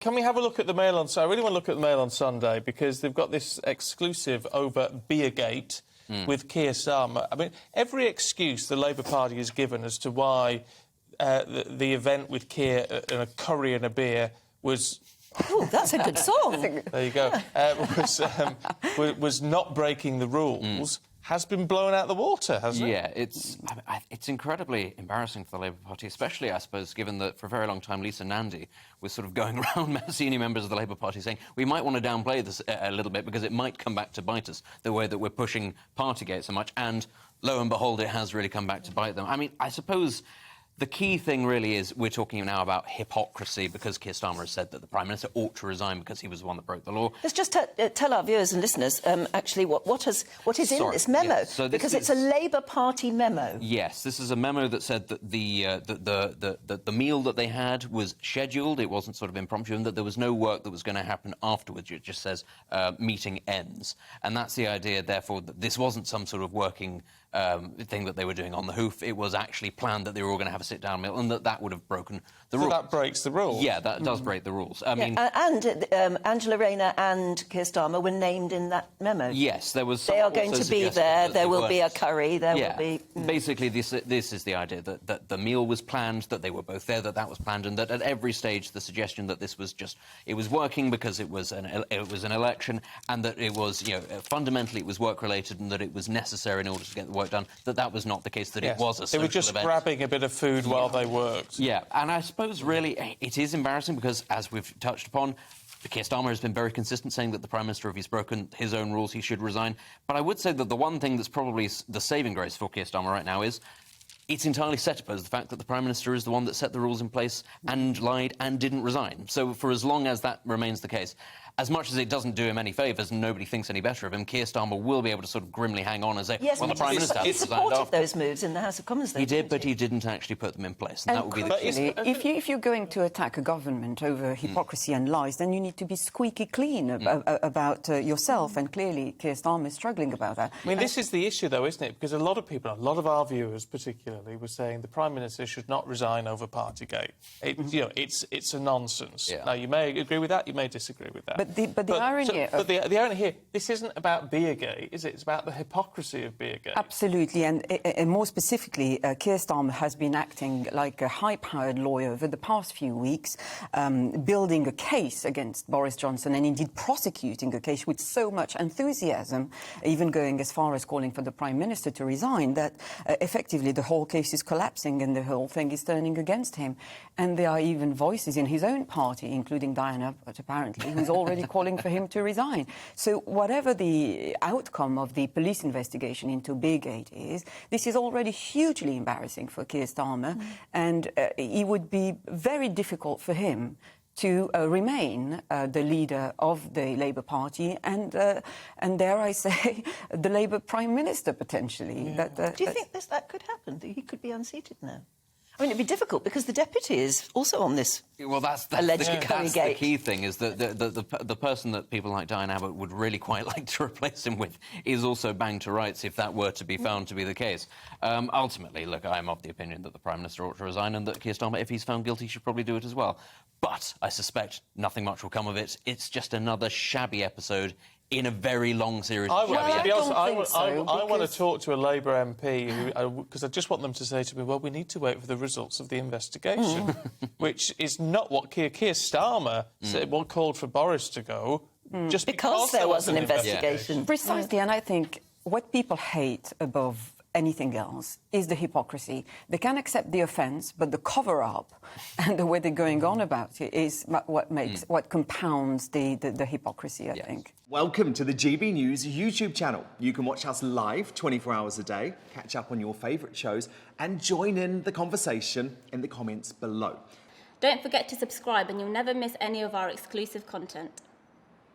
Can we have a look at the Mail on Sunday? I really want to look at the Mail on Sunday because they've got this exclusive over Beergate with Keir Starmer. I mean, every excuse the Labour Party has given as to why the event with Keir and a curry and a beer was... Oh, that's a good song. There you go. Was not breaking the rules. Has been blown out the water, hasn't it? Yeah, it's incredibly embarrassing for the Labour Party, especially, I suppose, given that for a very long time Lisa Nandy was sort of going around senior members of the Labour Party saying we might want to downplay this a little bit because it might come back to bite us, the way that we're pushing Partygate so much, and lo and behold, it has really come back to bite them. I mean, I suppose... The key thing really is we're talking now about hypocrisy because Keir Starmer has said that the Prime Minister ought to resign because he was the one that broke the law. Let's just tell our viewers and listeners actually what is in this memo, yes. So because it's a Labour Party memo. Yes, this is a memo that said that the meal that they had was scheduled, it wasn't sort of impromptu, and that there was no work that was going to happen afterwards. It just says meeting ends. And that's the idea, therefore, that this wasn't some sort of working thing that they were doing on the hoof. It was actually planned that they were all going to have a sit-down meal and that would have broken the rules. So that breaks the rules? Yeah, that does break the rules. I mean... And Angela Rayner and Keir Starmer were named in that memo. Yes, there was... They are going to be there, there will be a curry, there will be... Basically, this is the idea, that the meal was planned, that they were both there, that was planned, and that at every stage the suggestion that this was just... It was working because it was an election, and that it was, you know, fundamentally it was work-related and that it was necessary in order to get the work done, that was not the case, that it was a social event. They were just grabbing a bit of food while they worked. Yeah, and I suppose, really, it is embarrassing because, as we've touched upon, Keir Starmer has been very consistent saying that the Prime Minister, if he's broken his own rules, he should resign. But I would say that the one thing that's probably the saving grace for Keir Starmer right now is it's entirely set up as the fact that the Prime Minister is the one that set the rules in place and lied and didn't resign. So for as long as that remains the case, as much as it doesn't do him any favours and nobody thinks any better of him, Keir Starmer will be able to sort of grimly hang on and say, well, the Prime Minister he supported those moves in the House of Commons. He did, but he didn't actually put them in place. And that would be the case. If you're going to attack a government over hypocrisy and lies, then you need to be squeaky clean about yourself, and clearly Keir Starmer is struggling about that. I mean, this is the issue, though, isn't it? Because a lot of people, a lot of our viewers particularly, were saying the Prime Minister should not resign over Partygate. You know, it's a nonsense. Yeah. Now, you may agree with that, you may disagree with that. But the irony... But the irony here, this isn't about Beergate, is it? It's about the hypocrisy of Beergate. Absolutely, and more specifically, Keir Starmer has been acting like a high-powered lawyer over the past few weeks, building a case against Boris Johnson and indeed prosecuting a case with so much enthusiasm, even going as far as calling for the Prime Minister to resign, that effectively the whole case is collapsing and the whole thing is turning against him. And there are even voices in his own party, including Diana, but apparently, who's already calling for him to resign. So whatever the outcome of the police investigation into Beergate is, this is already hugely embarrassing for Keir Starmer, and it would be very difficult for him to remain the leader of the Labour Party and dare I say, the Labour Prime Minister, potentially. Yeah. Do you think that could happen, that he could be unseated now? I mean, it'd be difficult because the deputy is also on this. Well, that's the key thing, is that the person that people like Diane Abbott would really quite like to replace him with is also banged to rights if that were to be found to be the case. Ultimately, look, I'm of the opinion that the Prime Minister ought to resign and that Keir Starmer, if he's found guilty, should probably do it as well. But I suspect nothing much will come of it. It's just another shabby episode in a very long series of shabby episodes. I want to talk to a Labour MP, because I just want them to say to me, well, we need to wait for the results of the investigation, which is not what Keir Starmer said, called for Boris to go, just because there was an investigation. Yeah. Precisely, and I think what people hate above anything else is the hypocrisy. They can accept the offence, but the cover-up and the way they're going on about it is what compounds the hypocrisy, I think. Welcome to the GB News YouTube channel. You can watch us live 24 hours a day, catch up on your favourite shows, and join in the conversation in the comments below. Don't forget to subscribe and you'll never miss any of our exclusive content.